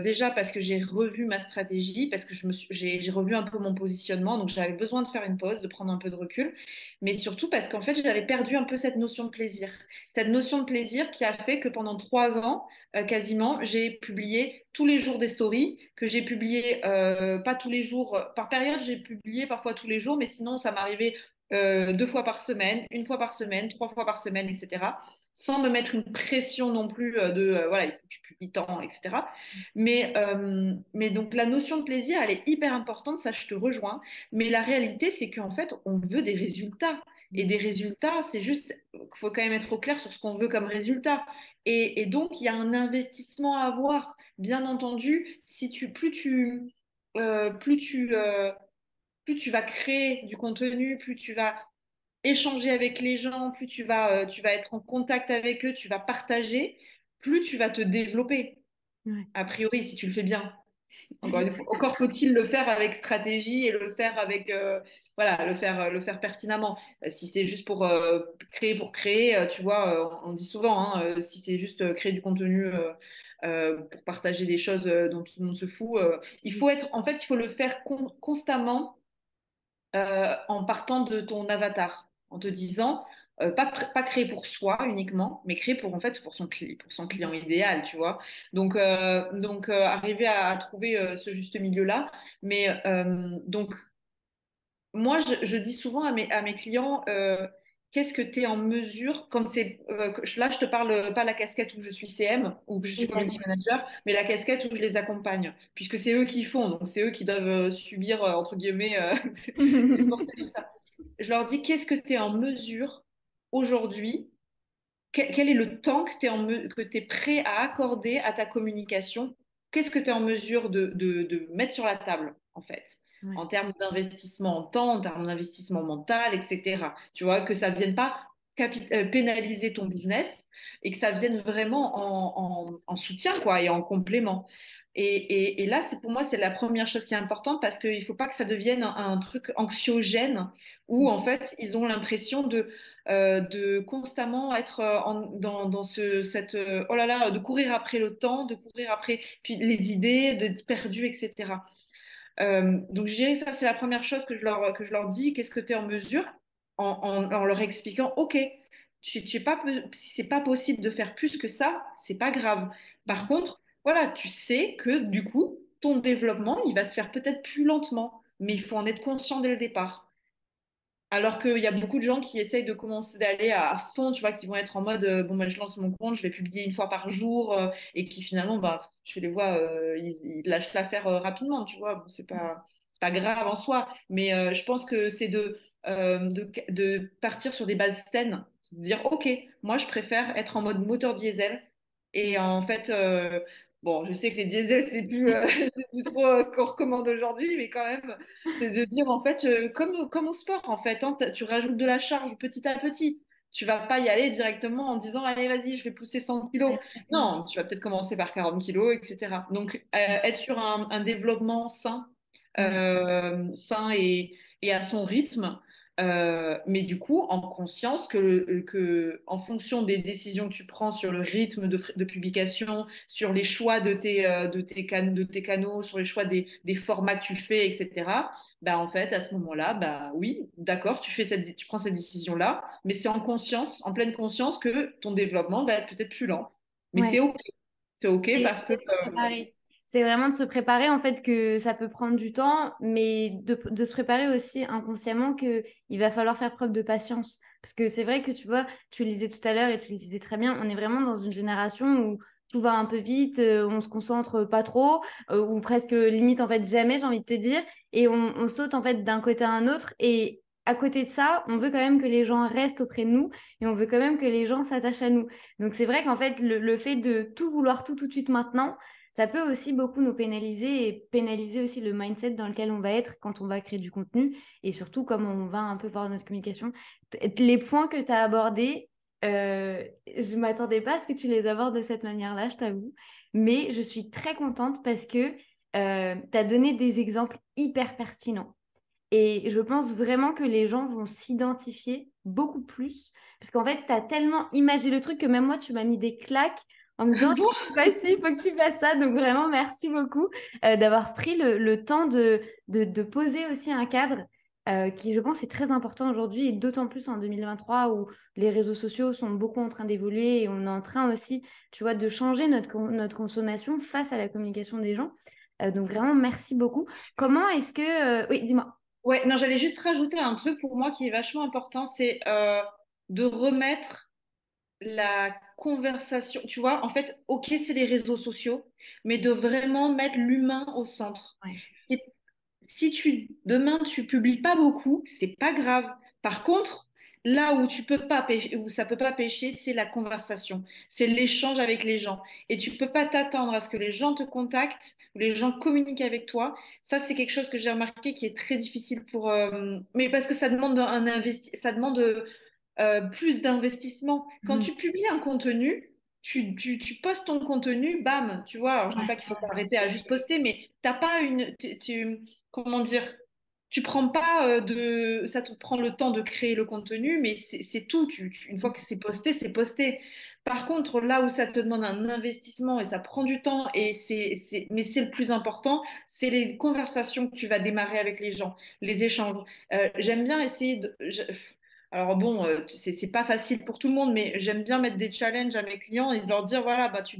déjà parce que j'ai revu ma stratégie, parce que j'ai revu un peu mon positionnement, donc j'avais besoin de faire une pause, de prendre un peu de recul, mais surtout parce qu'en fait, j'avais perdu un peu cette notion de plaisir. Cette notion de plaisir qui a fait que pendant 3 ans, quasiment, j'ai publié tous les jours des stories, que j'ai publié pas tous les jours, par période, j'ai publié parfois tous les jours, mais sinon, ça m'arrivait 2 fois par semaine, 1 fois par semaine, 3 fois par semaine, etc. Sans me mettre une pression non plus voilà, il faut que tu publies tant, etc. Mais donc la notion de plaisir, elle est hyper importante, ça je te rejoins. Mais la réalité, c'est qu'en fait, on veut des résultats. Et des résultats, c'est juste, il faut quand même être au clair sur ce qu'on veut comme résultat. Et donc, il y a un investissement à avoir. Bien entendu, si tu, plus tu, plus tu vas créer du contenu, plus tu vas échanger avec les gens, plus tu vas être en contact avec eux, tu vas partager, plus tu vas te développer. Ouais. A priori, si tu le fais bien. Encore une fois, encore faut-il le faire avec stratégie et le faire avec, voilà, le faire pertinemment. Si c'est juste pour créer, tu vois, on dit souvent, hein, si c'est juste créer du contenu pour partager des choses dont tout le monde se fout, en fait, il faut le faire constamment en partant de ton avatar, en te disant, pas créer pour soi uniquement, mais créer pour, en fait, pour son client idéal, tu vois. Donc, arriver à trouver ce juste milieu-là. Mais donc, moi, je dis souvent à mes clients, qu'est-ce que tu es en mesure, quand là, je te parle pas la casquette où je suis CM ou que je suis community manager, mais la casquette où je les accompagne, puisque c'est eux qui font, donc c'est eux qui doivent subir, entre guillemets, supporter tout ça. Je leur dis, qu'est-ce que tu es en mesure aujourd'hui quel est le temps que tu es prêt à accorder à ta communication? Qu'est-ce que tu es en mesure de mettre sur la table, en fait, Ouais. en termes d'investissement en temps, en termes d'investissement mental, etc. Tu vois, que ça ne vienne pas pénaliser ton business et que ça vienne vraiment en soutien, quoi, et en complément. Et là, pour moi, c'est la première chose qui est importante parce qu'il ne faut pas que ça devienne un truc anxiogène où, en fait, ils ont l'impression de constamment être dans oh là là, de courir après le temps, de courir après puis les idées, d'être perdu, etc. Donc, je dirais que ça, c'est la première chose que je leur dis. Qu'est-ce que tu es en mesure en leur expliquant, OK, tu es pas, si c'est pas possible de faire plus que ça, c'est pas grave. Par contre, voilà, tu sais que du coup, ton développement, il va se faire peut-être plus lentement, mais il faut en être conscient dès le départ. Alors qu'il y a beaucoup de gens qui essayent de commencer d'aller à fond, tu vois, qui vont être en mode bon, bah, je lance mon compte, je vais publier une fois par jour, et qui finalement, bah, je les vois, ils lâchent l'affaire rapidement, tu vois. Bon, c'est pas grave en soi, mais je pense que c'est de partir sur des bases saines, de dire, OK, moi, je préfère être en mode moteur diesel. Et en fait, bon, je sais que les diesels, c'est plus trop ce qu'on recommande aujourd'hui, mais quand même. C'est de dire, en fait, comme au sport, en fait, hein, tu rajoutes de la charge petit à petit. Tu vas pas y aller directement en disant, allez, vas-y, je vais pousser 100 kilos. Exactement. Non, tu vas peut-être commencer par 40 kilos, etc. Donc, être sur un développement sain, Ouais. sain et à son rythme, mais du coup, en conscience en fonction des décisions que tu prends sur le rythme de publication, sur les choix de tes canaux, sur les choix des formats que tu fais, etc. Bah, en fait, à ce moment-là, bah oui, d'accord, tu prends cette décision-là, mais c'est en conscience, en pleine conscience que ton développement va être peut-être plus lent. Mais c'est Ouais. OK. C'est OK parce que Et de se préparer. C'est vraiment de se préparer, en fait, que ça peut prendre du temps, mais de se préparer aussi inconsciemment qu'il va falloir faire preuve de patience. Parce que c'est vrai que, tu vois, tu le disais tout à l'heure et tu le disais très bien, on est vraiment dans une génération où tout va un peu vite, on se concentre pas trop, ou presque limite, en fait, jamais, j'ai envie de te dire, et on saute, en fait, d'un côté à un autre. Et à côté de ça, on veut quand même que les gens restent auprès de nous et on veut quand même que les gens s'attachent à nous. Donc c'est vrai qu'en fait, le fait de tout vouloir tout de suite maintenant, ça peut aussi beaucoup nous pénaliser et pénaliser aussi le mindset dans lequel on va être quand on va créer du contenu et surtout comme on va un peu voir notre communication. Les points que tu as abordés, je ne m'attendais pas à ce que tu les abordes de cette manière-là, je t'avoue. Mais je suis très contente parce que tu as donné des exemples hyper pertinents. Et je pense vraiment que les gens vont s'identifier beaucoup plus. Parce qu'en fait, tu as tellement imagé le truc que même moi, tu m'as mis des claques en me disant, il faut que tu fasses ci, il faut que tu fasses ça. Donc vraiment, merci beaucoup d'avoir pris le temps de poser aussi un cadre qui, je pense, est très important aujourd'hui et d'autant plus en 2023 où les réseaux sociaux sont beaucoup en train d'évoluer et on est en train aussi, tu vois, de changer notre consommation face à la communication des gens. Donc vraiment, merci beaucoup. Comment est-ce que... Oui, dis-moi. Ouais, non, j'allais juste rajouter un truc pour moi qui est vachement important, c'est de remettre la conversation. Tu vois, en fait, ok, c'est les réseaux sociaux, mais de vraiment mettre l'humain au centre. Ouais. Si, si demain tu publies pas beaucoup, c'est pas grave. Par contre, là où tu peux pas pêcher, où ça peut pas pêcher, c'est la conversation, c'est l'échange avec les gens. Et tu peux pas t'attendre à ce que les gens te contactent ou les gens communiquent avec toi. Ça, c'est quelque chose que j'ai remarqué qui est très difficile mais parce que ça demande ça demande plus d'investissement. Quand Mhm. tu publies un contenu, tu postes ton contenu, bam, tu vois. Alors, je dis Ouais, pas qu'il c'est faut vrai. s'arrêter à juste poster, mais t'as pas comment dire, tu prends pas ça te prend le temps de créer le contenu, mais c'est tout. Une fois que c'est posté, c'est posté. Par contre, là où ça te demande un investissement et ça prend du temps mais c'est le plus important, c'est les conversations que tu vas démarrer avec les gens, les échanges. J'aime bien essayer alors bon, c'est pas facile pour tout le monde, mais j'aime bien mettre des challenges à mes clients et de leur dire, voilà, bah, je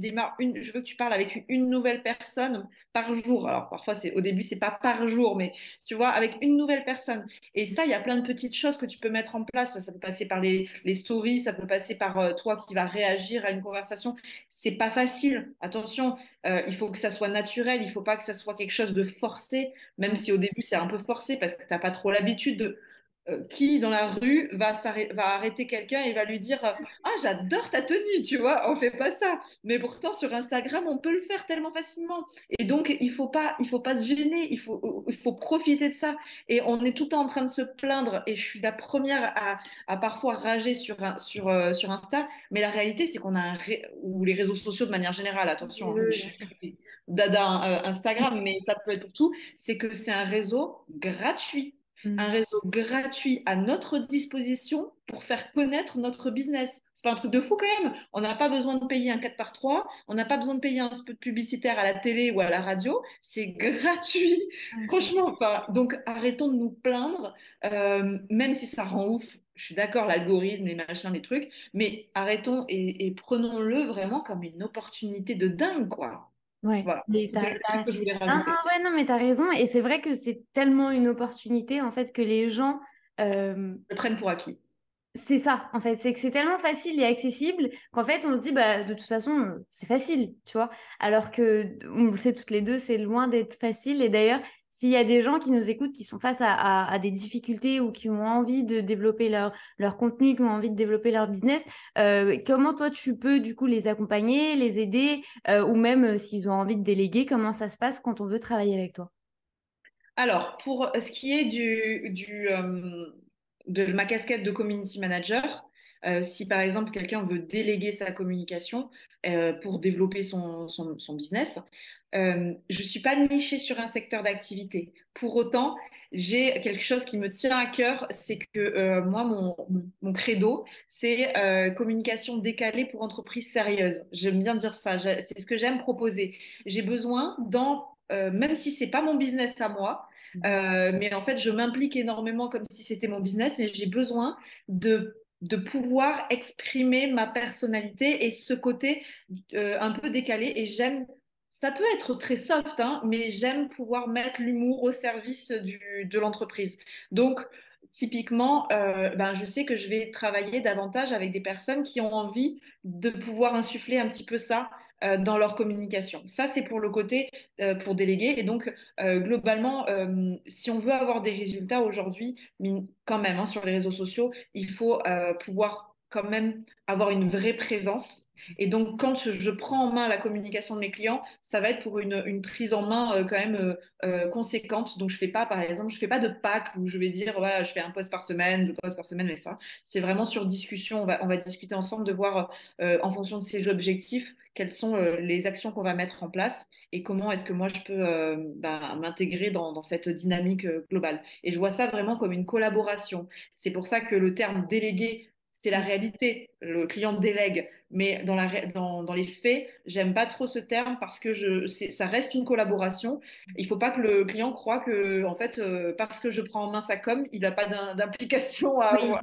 veux que tu parles avec une nouvelle personne par jour. Alors parfois, au début, c'est pas par jour, mais tu vois, avec une nouvelle personne. Et ça, il y a plein de petites choses que tu peux mettre en place. Ça peut passer par les stories, ça peut passer par toi qui vas réagir à une conversation. C'est pas facile. Attention, il faut que ça soit naturel, il faut pas que ça soit quelque chose de forcé, même Ouais. si au début, c'est un peu forcé parce que t'as pas trop l'habitude qui dans la rue va arrêter quelqu'un et va lui dire ah, j'adore ta tenue, tu vois, on fait pas ça. Mais pourtant, sur Instagram, on peut le faire tellement facilement. Et donc, il faut pas se gêner, il faut profiter de ça. Et on est tout le temps en train de se plaindre, et je suis la première à parfois rager sur Insta, mais la réalité, c'est qu'on a ou les réseaux sociaux de manière générale, attention, hein, Oui, je bien sûr. suis dada Instagram, mais ça peut être pour tout, c'est que c'est un réseau gratuit. Un Mm. réseau gratuit à notre disposition pour faire connaître notre business. C'est pas un truc de fou quand même. On n'a pas besoin de payer un 4x3, on n'a pas besoin de payer un spot publicitaire à la télé ou à la radio. C'est gratuit, Ouais, c'est franchement. Enfin, donc arrêtons de nous plaindre, même si ça rend ouf. Je suis d'accord, l'algorithme, les machins, les trucs, mais arrêtons et prenons-le vraiment comme une opportunité de dingue, quoi. ouais. Voilà, Mais c'était le truc que je voulais Non, non, rajouter. ouais, non, mais t'as raison. Et c'est vrai que c'est tellement une opportunité, en fait, que les gens, euh, Je le prenne pour acquis. c'est ça, en fait, c'est que c'est tellement facile et accessible qu'en fait, on se dit, bah, de toute façon, c'est facile, tu vois. Alors que, on le sait toutes les deux, c'est loin d'être facile. Et d'ailleurs, s'il y a des gens qui nous écoutent, qui sont face à des difficultés ou qui ont envie de développer leur contenu, qui ont envie de développer leur business, comment toi, tu peux, du coup, les accompagner, les aider, ou même s'ils ont envie de déléguer, comment ça se passe quand on veut travailler avec toi? Alors, pour ce qui est de ma casquette de community manager, si par exemple quelqu'un veut déléguer sa communication pour développer son business, je ne suis pas nichée sur un secteur d'activité. Pour autant, j'ai quelque chose qui me tient à cœur, c'est que moi, mon credo, c'est communication décalée pour entreprises sérieuses. J'aime bien dire ça, c'est ce que j'aime proposer. J'ai besoin même si c'est pas mon business à moi, mais en fait, je m'implique énormément comme si c'était mon business, mais j'ai besoin de pouvoir exprimer ma personnalité et ce côté un peu décalé. Et j'aime, ça peut être très soft, hein, mais j'aime pouvoir mettre l'humour au service de l'entreprise. Donc, typiquement, ben, je sais que je vais travailler davantage avec des personnes qui ont envie de pouvoir insuffler un petit peu ça dans leur communication. Ça, c'est pour le côté pour déléguer. Et donc, globalement, si on veut avoir des résultats aujourd'hui, quand même, hein, sur les réseaux sociaux, il faut pouvoir quand même avoir une vraie présence. Et donc, quand je prends en main la communication de mes clients, ça va être pour une prise en main quand même conséquente. Donc, je fais pas, par exemple, je fais pas de pack où je vais dire, voilà, je fais un post par semaine, deux posts par semaine, mais ça, c'est vraiment sur discussion. On va discuter ensemble de voir, en fonction de ces objectifs, quelles sont les actions qu'on va mettre en place et comment est-ce que moi je peux ben, m'intégrer dans cette dynamique globale. Et je vois ça vraiment comme une collaboration. C'est pour ça que le terme délégué, c'est la réalité. Le client délègue, mais dans les faits, j'aime pas trop ce terme parce que ça reste une collaboration. Il faut pas que le client croie que, en fait, parce que je prends en main sa com, il n'a pas d'implication à Oui. avoir.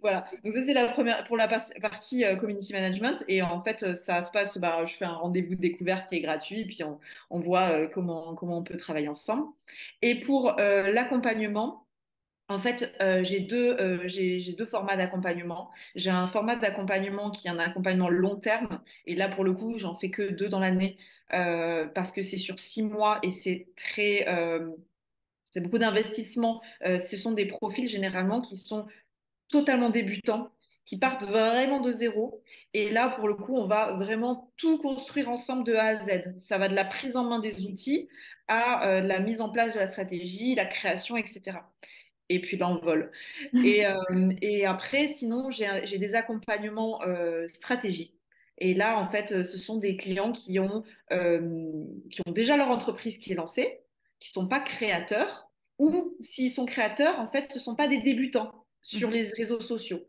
Voilà, donc ça c'est la première pour la partie community management et en fait ça se passe, bah, je fais un rendez-vous de découverte qui est gratuit puis on voit comment on peut travailler ensemble. Et pour l'accompagnement, en fait j'ai deux formats d'accompagnement. J'ai un format d'accompagnement qui est un accompagnement long terme et là pour le coup j'en fais que deux dans l'année parce que c'est sur 6 mois et c'est beaucoup d'investissement. Ce sont des profils généralement qui sont totalement débutants, qui partent vraiment de zéro. Et là, pour le coup, on va vraiment tout construire ensemble de A à Z. Ça va de la prise en main des outils à la mise en place de la stratégie, la création, etc. Et puis l'envol. Et après, sinon, j'ai des accompagnements stratégiques. Et là, en fait, ce sont des clients qui ont déjà leur entreprise qui est lancée, qui ne sont pas créateurs, ou s'ils sont créateurs, en fait, ce ne sont pas des débutants sur Mhm. les réseaux sociaux.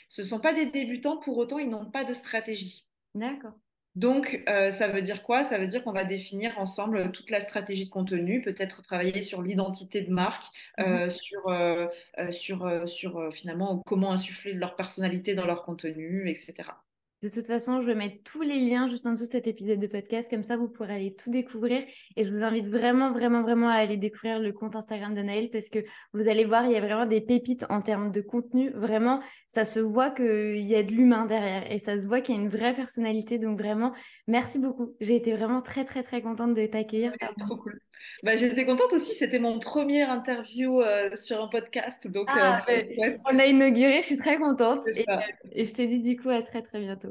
Ce ne sont pas des débutants, pour autant, ils n'ont pas de stratégie. D'accord. Donc, ça veut dire quoi? Ça veut dire qu'on va définir ensemble toute la stratégie de contenu, peut-être travailler sur l'identité de marque, Mhm. sur finalement comment insuffler de leur personnalité dans leur contenu, etc. De toute façon, je vais mettre tous les liens juste en dessous de cet épisode de podcast. Comme ça, vous pourrez aller tout découvrir. Et je vous invite vraiment, vraiment, vraiment à aller découvrir le compte Instagram de Naël parce que vous allez voir, il y a vraiment des pépites en termes de contenu. Vraiment, ça se voit qu'il y a de l'humain derrière et ça se voit qu'il y a une vraie personnalité. Donc vraiment, merci beaucoup. J'ai été vraiment très, très, très contente de t'accueillir Ouais, parmi trop nous. cool. Bah, j'étais contente aussi, c'était mon premier interview sur un podcast, donc Ah, trop chouette. on l'a inauguré, je suis très contente. C'est ça. Et je te dis du coup à très, très bientôt.